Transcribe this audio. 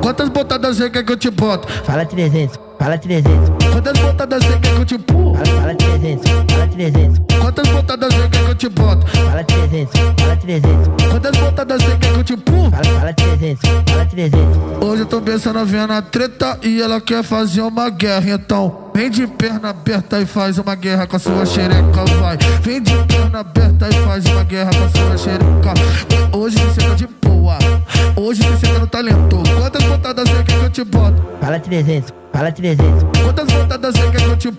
Quantas botadas você quer que eu te boto? Fala 300, fala 300. Quantas botadas você quer que eu te empurro? Fala 300, fala 300. Quantas botadas você quer que eu te boto? Fala 300, fala 300. Quantas botadas você quer que eu te empurro? Fala 300, fala 300. Hoje eu tô pensando vendo a treta e ela quer fazer uma guerra. Então vem de perna aberta e faz uma guerra com a sua xereca, vai. Vem de perna aberta e faz uma guerra com a sua xereca. Hoje você tá de boa, hoje você tá no talento. Quantas botadas você quer que eu te boto? Fala 300, fala 300. Quantas botadas você quer que eu te